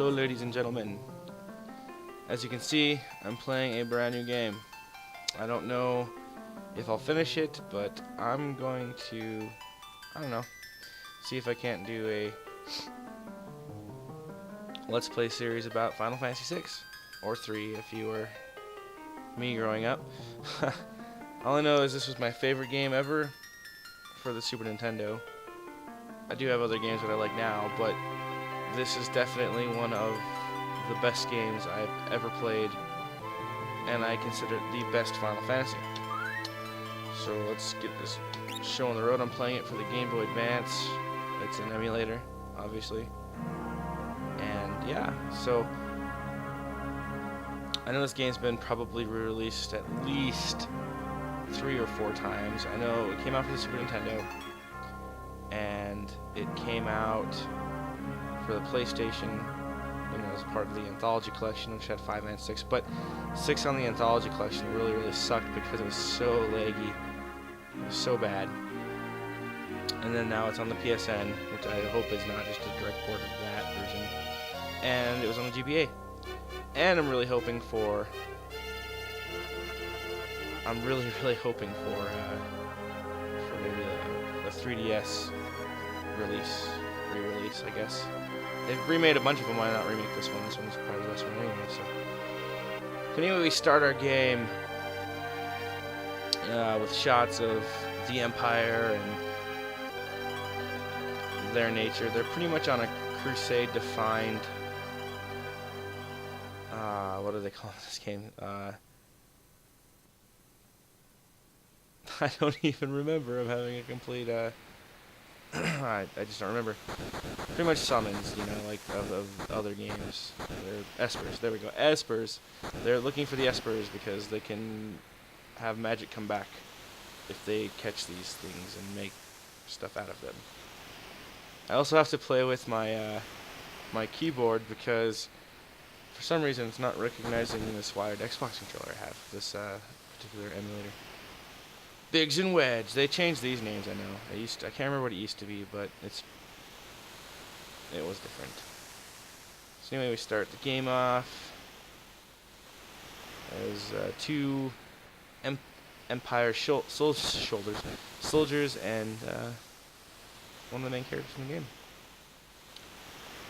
Hello ladies and gentlemen. As you can see, I'm playing a brand new game. I don't know if I'll finish it, but I'm going to, I don't know, see if I can't do a Let's Play series about Final Fantasy VI, or 3 if you were me growing up. All I know is this was my favorite game ever for the Super Nintendo. I do have other games that I like now, but this is definitely one of the best games I've ever played, and I consider it the best Final Fantasy. So let's get this show on the road. I'm playing it for the Game Boy Advance. It's an emulator, obviously. And yeah, so I know this game's been probably re-released at least 3 or 4 times. I know it came out for the Super Nintendo, and it came out for the PlayStation, you know, as part of the Anthology Collection, which had 5 and 6. But 6 on the Anthology Collection really sucked because it was so laggy. It was so bad. And then now it's on the PSN, which I hope is not just a direct port of that version. And it was on the GBA. And I'm really hoping for... I'm really hoping for maybe the 3DS re-release, I guess. They've remade a bunch of them. Why not remake this one? This one's probably the best one anyway. So anyway, we start our game with shots of the Empire and their nature. They're pretty much on a crusade to find. What do they call this game? I don't even remember. I'm having a complete. I just don't remember. Pretty much summons, you know, like of other games. They're Espers. There we go. Espers. They're looking for the Espers because they can have magic come back if they catch these things and make stuff out of them. I also have to play with my my keyboard because for some reason it's not recognizing this wired Xbox controller I have. This particular emulator. Biggs and Wedge. They changed these names, I know. I can't remember what it used to be, but it was different. So anyway, we start the game off as 2 Empire soldiers and one of the main characters in the game.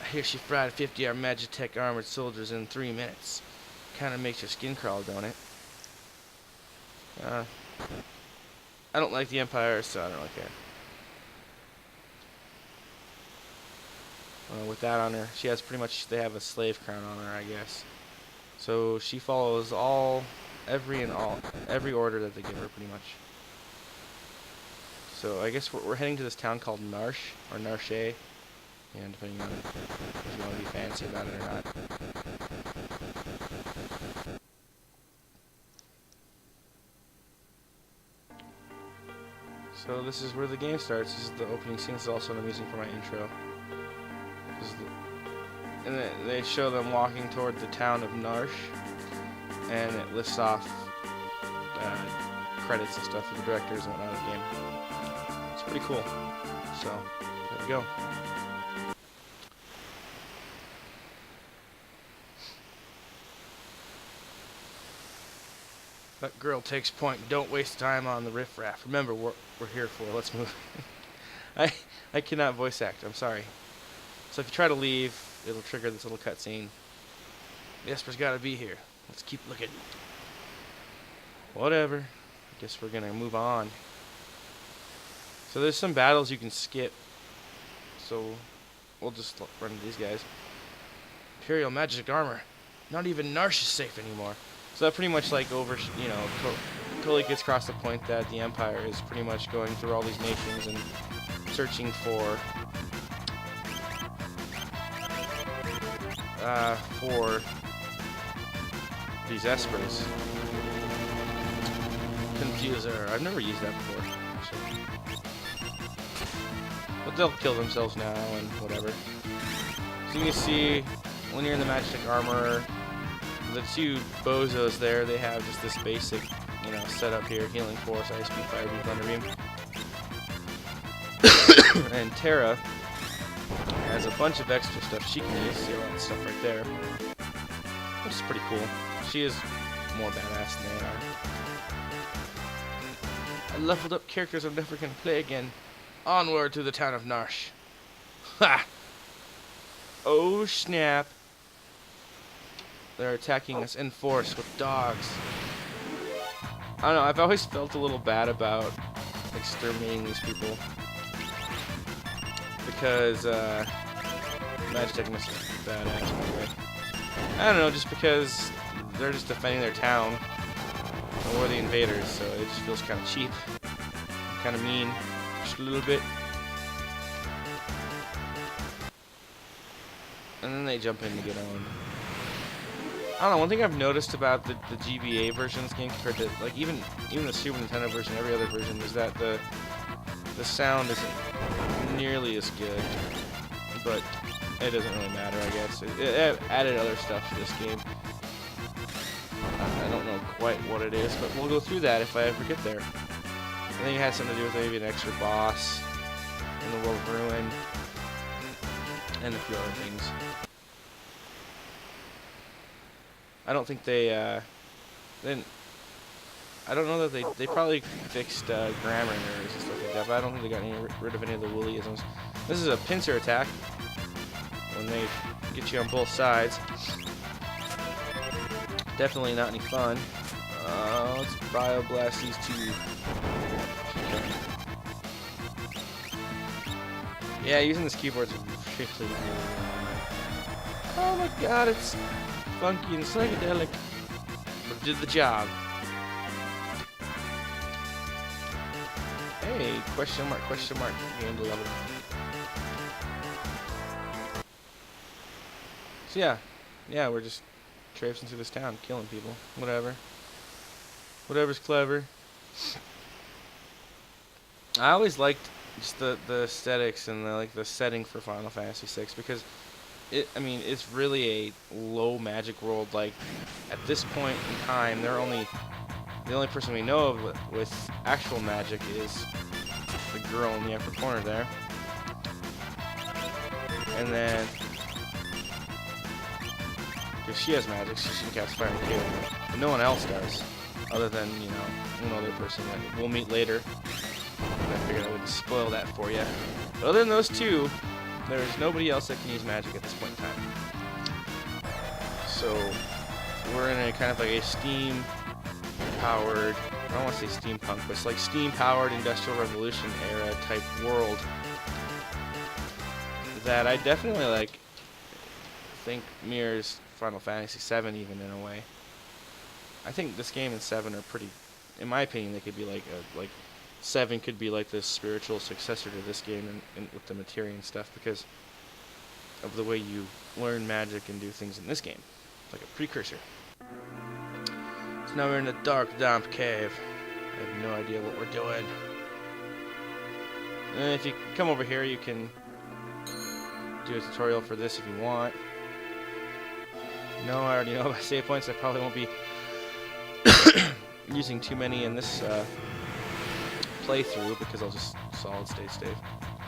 I hear she fried 50 our Magitech armored soldiers in 3 minutes. Kinda makes your skin crawl, don't it? I don't like the Empire, so I don't really care. With that on her, she has pretty much, they have a slave crown on her, I guess. So she follows every order that they give her, pretty much. So I guess we're heading to this town called Narshe, or Narshe, and depending on if you want to be fancy about it or not. So this is where the game starts. This is the opening scene. This is also what I'm using for my intro. And then they show them walking toward the town of Narshe, and it lists off credits and stuff for the directors and whatnot of the game. It's pretty cool. So there we go. That girl takes point. Don't waste time on the riffraff. Remember, we're here for. Let's move. I cannot voice act. I'm sorry. So if you try to leave, it'll trigger this little cutscene. The Esper's got to be here. Let's keep looking. Whatever. I guess we're gonna move on. So there's some battles you can skip. So we'll just run into these guys. Imperial magic armor. Not even Narshe is safe anymore. So that pretty much like totally gets across the point that the Empire is pretty much going through all these nations and searching for these Espers. Confuser. I've never used that before, actually. But they'll kill themselves now and whatever. So you can see when you're in the Magitech armor, the 2 bozos there, they have just this basic, you know, setup here: healing force, ice beam, fire beam, thunder beam. And Terra Has a bunch of extra stuff she can use. See all that stuff right there, which is pretty cool. She is more badass than they are. I leveled up characters I'm never gonna play again. Onward to the town of Narshe. Ha! Oh snap! They're attacking us in force with dogs. I don't know, I've always felt a little bad about exterminating these people. Because, Magitech must be badass anyway. I don't know, just because they're just defending their town. And we're the invaders, so it just feels kind of cheap. Kind of mean. Just a little bit. And then they jump in to get owned. I don't know, one thing I've noticed about the GBA version of this game compared to, like, even the Super Nintendo version, every other version, is that the sound isn't nearly as good. But it doesn't really matter, I guess. It added other stuff to this game. I don't know quite what it is, but we'll go through that if I ever get there. I think it has something to do with maybe an extra boss in the world of Wherein, and a few other things. I don't think they, I don't know that they probably fixed grammar errors and stuff like that, but I don't think they got rid of any of the woollyisms. This is a pincer attack, when they get you on both sides. Definitely not any fun. Let's bioblast these two. Yeah, using this keyboard is really. Oh my god, it's funky and psychedelic, but did the job. Hey, question mark, game level. So yeah, we're just traipsing through this town, killing people, whatever's clever. I always liked just the aesthetics and the setting for Final Fantasy VI, because it's really a low magic world. Like, at this point in time, the only person we know of with actual magic is the girl in the upper corner there. And then, because she has magic, so she can cast fire and kill. But no one else does, other than, one other person that we'll meet later. And I figured I wouldn't spoil that for you. But other than those two, there's nobody else that can use magic at this point in time. So, we're in a kind of like a steam-powered, I don't want to say steampunk, but it's like steam-powered Industrial Revolution era type world that I definitely think mirrors Final Fantasy VII even in a way. I think this game and 7 are pretty, in my opinion, they could be like 7 could be like the spiritual successor to this game and with the materia and stuff, because of the way you learn magic and do things in this game. Like a precursor. So now we're in a dark, damp cave. I have no idea what we're doing. And if you come over here, you can do a tutorial for this if you want. No, I already know my save points. I probably won't be using too many in this playthrough, because I'll just solid state save.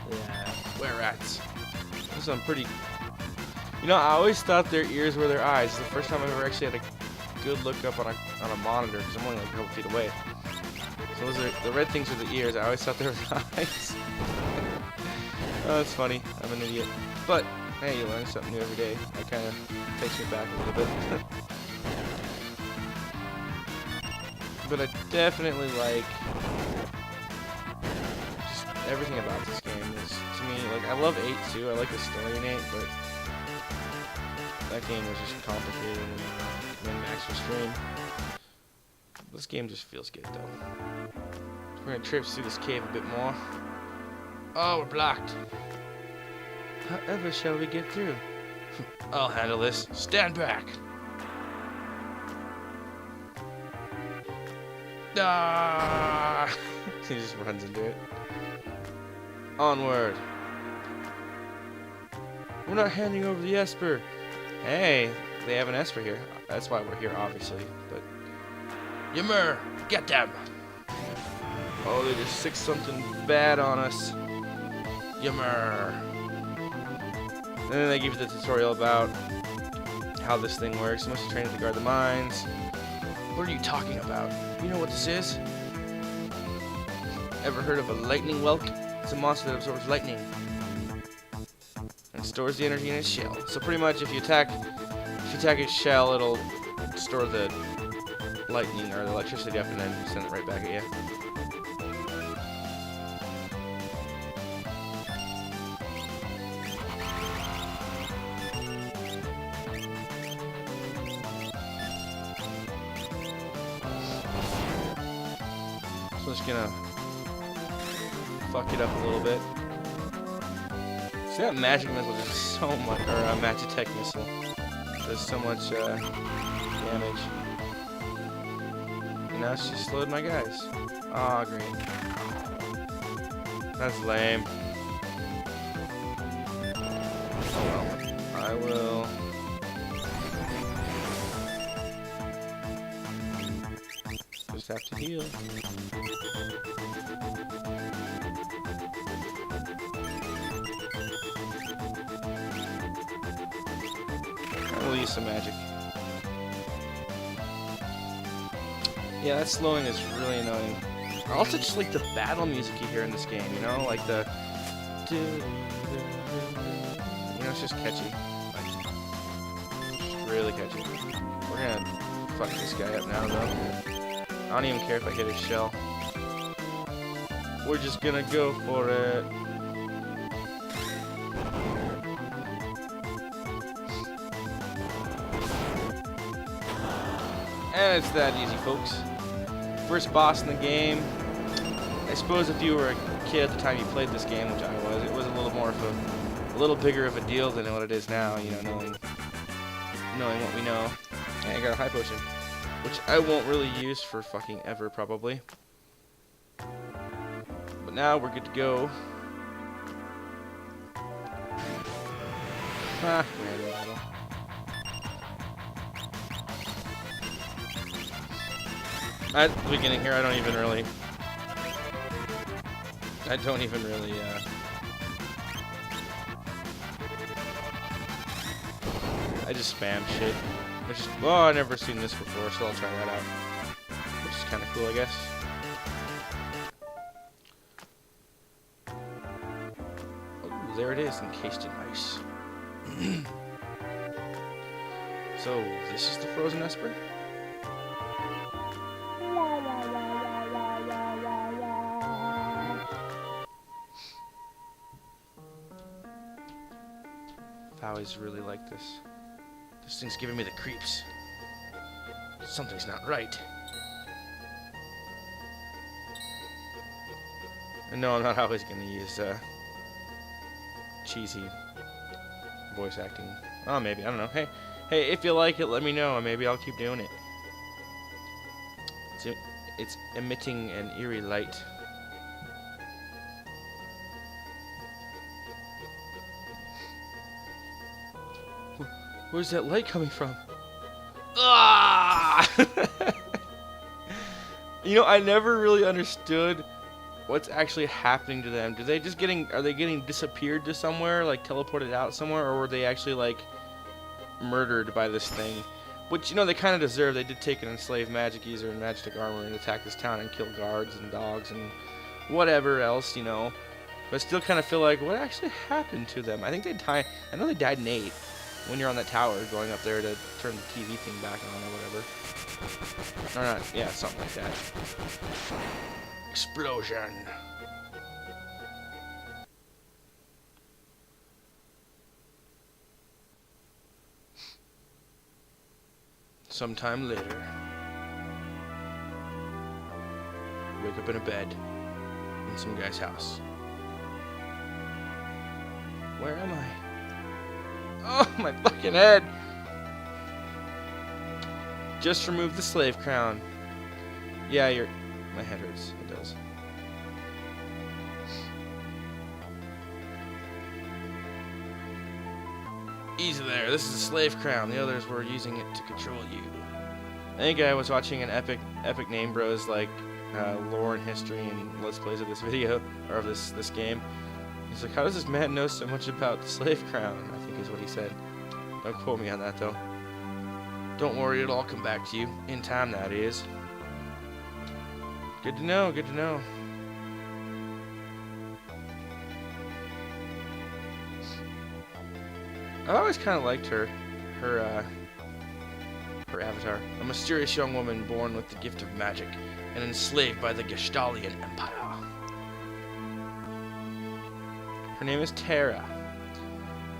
Yeah, where rats. This is some pretty. I always thought their ears were their eyes. It's the first time I've ever actually had a good look up on a monitor, because I'm only like a couple feet away. So those are the red things are the ears. I always thought they were the eyes. Oh, that's funny. I'm an idiot. But hey, you learn something new every day. That kind of takes me back a little bit. But I definitely like just everything about this game. Is, to me, I love 8 too. I like the story in 8, but that game was just complicated and min-max extreme. This game just feels good though. We're gonna traipse through this cave a bit more. Oh, we're blocked. However shall we get through? I'll handle this. Stand back. Ah! He just runs into it. Onward. We're not handing over the Esper. Hey, they have an Esper here. That's why we're here, obviously. But Ymir, get them! Oh, they just sick something bad on us. Ymir. then they give you the tutorial about how this thing works. You must train it to guard the mines. What are you talking about? You know what this is? Ever heard of a lightning whelk? It's a monster that absorbs lightning and stores the energy in its shell. So pretty much, if you attack its shell, it'll store the lightning or the electricity up and then send it right back at you. So I'm just gonna fuck it up a little bit. See that magic missile does so much, or Magitech missile does so much damage. And now she slowed my guys. Aw, green. That's lame. Oh well. I will. Just have to heal. We'll use some magic. Yeah, that slowing is really annoying. I also just like the battle music you hear in this game, you know? Like the... You know, it's just catchy. Like, just really catchy. We're gonna fuck this guy up now, though. I don't even care if I hit his shell. We're just gonna go for it. And it's that easy, folks. First boss in the game. I suppose if you were a kid at the time you played this game, which I was, it was a little more of a little bigger of a deal than what it is now. You know, knowing what we know. And I got a high potion, which I won't really use for fucking ever, probably. But now we're good to go. Ah, random battle. At the beginning here, I don't even really, I just spam shit. Which is, well, I've never seen this before, so I'll try that out. Which is kind of cool, I guess. Oh, there it is, encased in ice. So, this is the frozen Esper? I always really like this. This thing's giving me the creeps. Something's not right. And no, I'm not always gonna use cheesy voice acting. Oh, maybe, I don't know. Hey, if you like it, let me know, and maybe I'll keep doing it. It's emitting an eerie light. Where's that light coming from? Ah! You know, I never really understood what's actually happening to them. Are they getting disappeared to somewhere, like teleported out somewhere, or were they actually like murdered by this thing? Which, you know, they kind of deserve. They did take an enslaved magic user in magic armor and attack this town and kill guards and dogs and whatever else, you know. But I still kind of feel like, what actually happened to them? I think they died. I know they died in 8. When you're on that tower, going up there to turn the TV thing back on or whatever. Or not, yeah, something like that. Explosion. Sometime later. Wake up in a bed in some guy's house. Where am I? Oh, my fucking head! Just remove the slave crown. Yeah, my head hurts. It does. Easy there. This is a slave crown. The others were using it to control you. I think I was watching an epic name bros like lore and history and let's plays of this video or of this game. He's like, how does this man know so much about the slave crown? I think is what he said. Don't quote me on that, though. Don't worry, it'll all come back to you. In time, that is. Good to know, good to know. I always kind of liked her avatar. A mysterious young woman born with the gift of magic and enslaved by the Gestalian Empire. Her name is Terra.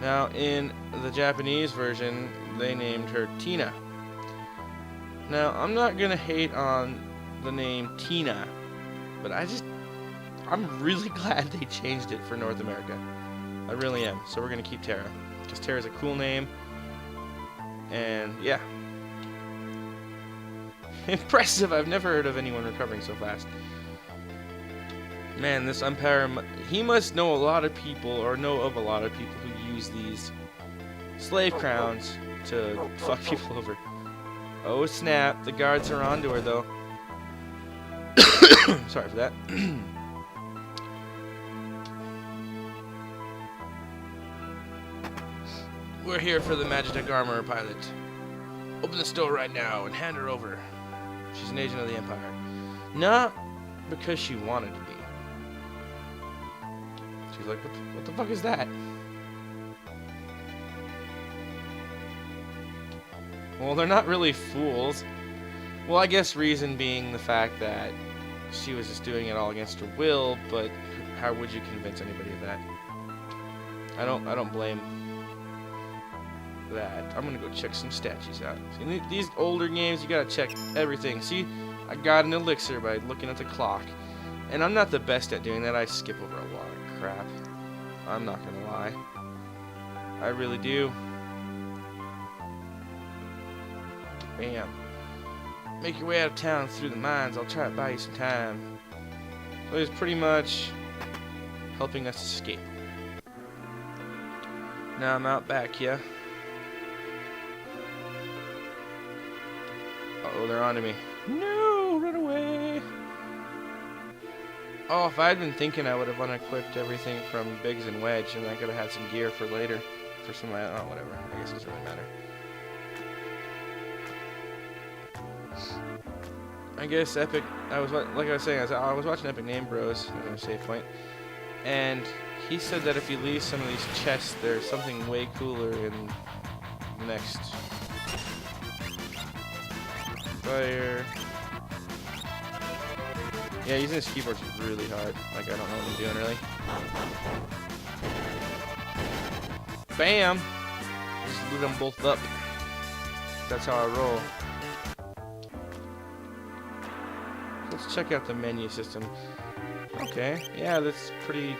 Now, in the Japanese version, they named her Tina. Now, I'm not gonna hate on the name Tina, but I'm really glad they changed it for North America. I really am. So we're gonna keep Terra, because Terra's a cool name, and yeah. Impressive. I've never heard of anyone recovering so fast. Man, this umpire, he must know a lot of people, or know of a lot of people who use these slave crowns to fuck people over. Oh snap, the guards are onto her though. Sorry for that. We're here for the Magitech armor pilot. Open the store right now and hand her over. She's an agent of the Empire. Not because she wanted to be. She's like, what the fuck is that? Well, they're not really fools. Well, I guess reason being the fact that she was just doing it all against her will, but how would you convince anybody of that? I don't blame that. I'm gonna go check some statues out. See, these older games, you gotta check everything. See, I got an elixir by looking at the clock, and I'm not the best at doing that. I skip over a lot of crap. I'm not gonna lie. I really do. Bam. Make your way out of town through the mines. I'll try to buy you some time. So he's pretty much helping us escape. Now I'm out back, yeah. Uh-oh, they're onto me. No, run away. Oh, if I had been thinking, I would have unequipped everything from Biggs and Wedge, and I could have had some gear for later. For some, oh, whatever. I guess it doesn't really matter. I guess Epic, like I was saying, I was watching Epic Name Bros at a save point, and he said that if you leave some of these chests, there's something way cooler in the next fire. Yeah, using this keyboard is really hard. Like, I don't know what I'm doing, really. Bam! Just loot them both up. That's how I roll. Let's check out the menu system. Okay, yeah, that's pretty.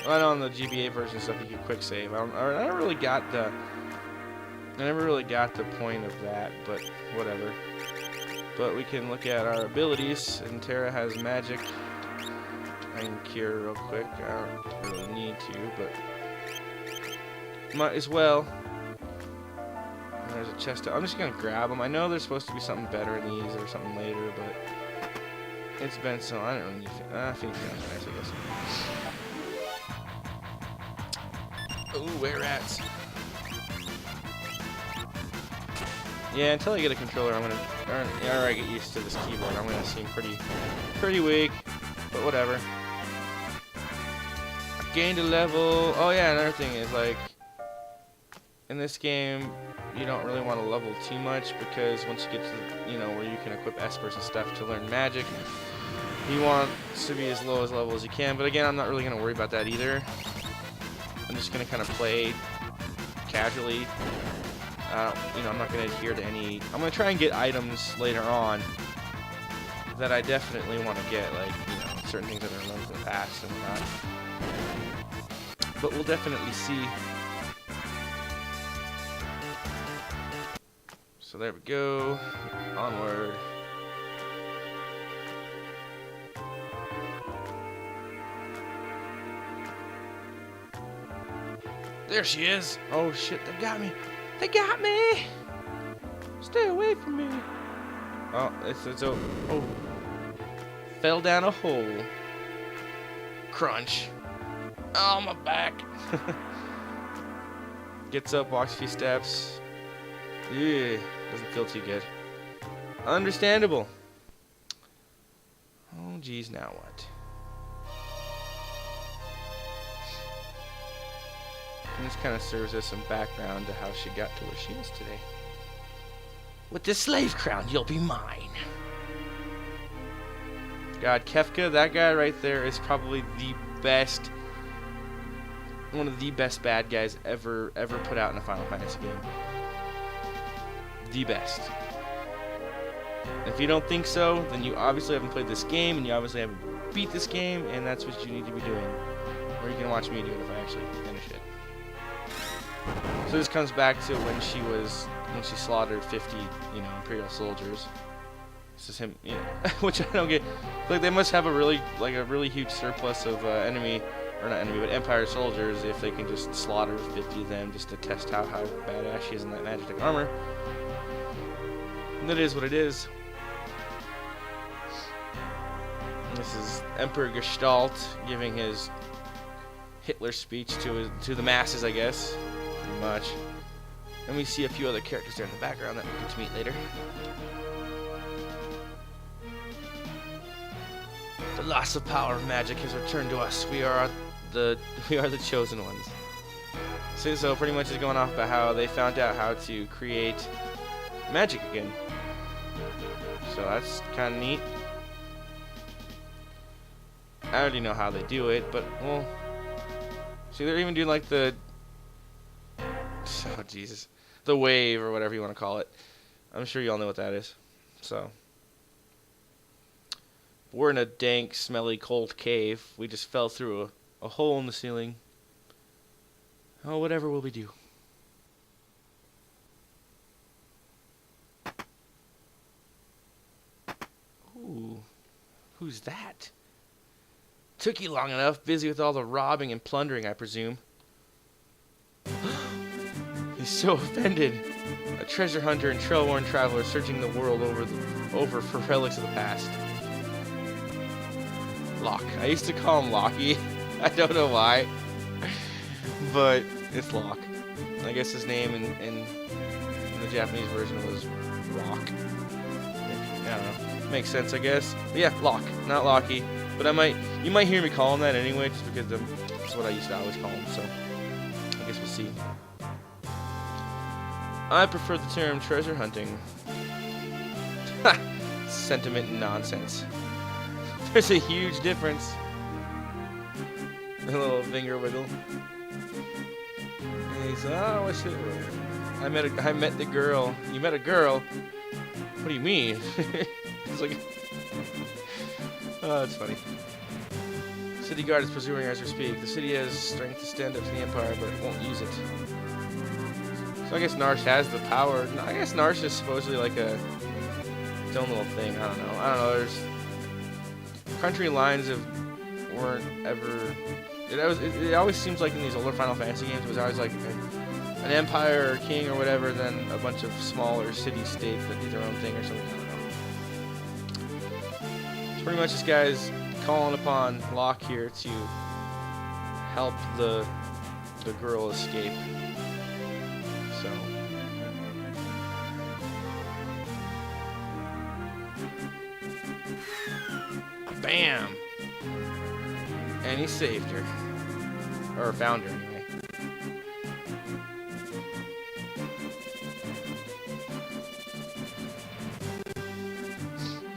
Well, I know on the GBA version stuff you can quick save. I never really got the point of that, but whatever. But we can look at our abilities, and Terra has magic. I can cure real quick. I don't really need to, but might as well. And there's a chest. I'm just gonna grab them. I know there's supposed to be something better in these or something later, but it's been so I don't really need to. I think it's nice, I guess. Ooh, where rats? Yeah, until I get a controller, or I get used to this keyboard, I'm gonna seem pretty weak, but whatever. I gained a level. Oh yeah, another thing is like, in this game, you don't really want to level too much because once you get to where you can equip espers and stuff to learn magic, you want to be as low as level as you can. But again, I'm not really gonna worry about that either. I'm just gonna kind of play casually. I'm not going to adhere to any. I'm going to try and get items later on that I definitely want to get, like, certain things that I learned in the past and whatnot. But we'll definitely see. So there we go. Onward. There she is. Oh shit, they got me. They got me! Stay away from me. Oh, it's over. Oh. Fell down a hole. Crunch. Oh, my back. Gets up, walks a few steps. Yeah, doesn't feel too good. Understandable. Oh, geez, now what? And this kind of serves as some background to how she got to where she is today. With the slave crown, you'll be mine. God, Kefka, that guy right there is probably the best, one of the best bad guys ever put out in a Final Fantasy game. The best. If you don't think so, then you obviously haven't played this game, and you obviously haven't beat this game, and that's what you need to be doing. Or you can watch me do it if I actually finish it. So this comes back to when she slaughtered 50, Imperial soldiers. This is him, which I don't get. Like, they must have a really huge surplus of Empire soldiers if they can just slaughter 50 of them just to test out how badass she is in that magic armor. And that is what it is. This is Emperor Gestalt giving his Hitler speech to the masses, I guess, pretty much. And we see a few other characters there in the background that we get to meet later. The loss of power of magic has returned to us. We are the chosen ones. So pretty much is going off about how they found out how to create magic again. So that's kind of neat. I already know how they do it, but well, see, they're even doing like the the wave or whatever you want to call it. I'm sure you all know what that is. So. We're in a dank, smelly, cold cave. We just fell through a hole in the ceiling. Oh, whatever will we do? Ooh, who's that? Took you long enough, busy with all the robbing and plundering, I presume. He's so offended. A treasure hunter and trail-worn traveler searching the world over for relics of the past. Locke. I used to call him Lockie. I don't know why, but it's Locke. I guess his name in the Japanese version was Rock. I don't know. Makes sense, I guess. But yeah, Locke, not Lockie. But you might hear me call him that anyway, just because that's what I used to always call him. So I guess we'll see. I prefer the term treasure hunting. Ha! Sentiment and nonsense. There's a huge difference. A little finger wiggle. And he's, oh, what's it? I met the girl. You met a girl? What do you mean? It's like, oh, it's funny. City guard is pursuing as we speak. The city has strength to stand up to the Empire, but it won't use it. So I guess Narshe has the power. I guess Narshe is supposedly like its own little thing. I don't know. There's country lines weren't ever. It always seems like in these older Final Fantasy games, it was always like an empire or king or whatever, then a bunch of smaller city-states that do their own thing or something. I don't know. So pretty much this guy's calling upon Locke here to help the girl escape. So. Bam! And he saved her. Or found her, anyway.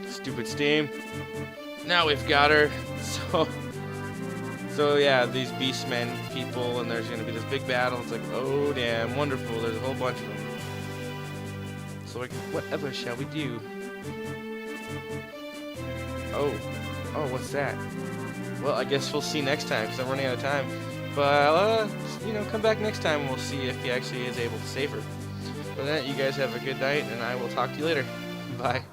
Stupid Steam. Now we've got her. So yeah, these Beastmen people, and there's going to be this big battle. It's like, oh damn, wonderful. There's a whole bunch of them. So like, whatever shall we do? Oh, what's that? Well, I guess we'll see next time, because I'm running out of time. But, come back next time and we'll see if he actually is able to save her. But that, you guys have a good night, and I will talk to you later. Bye.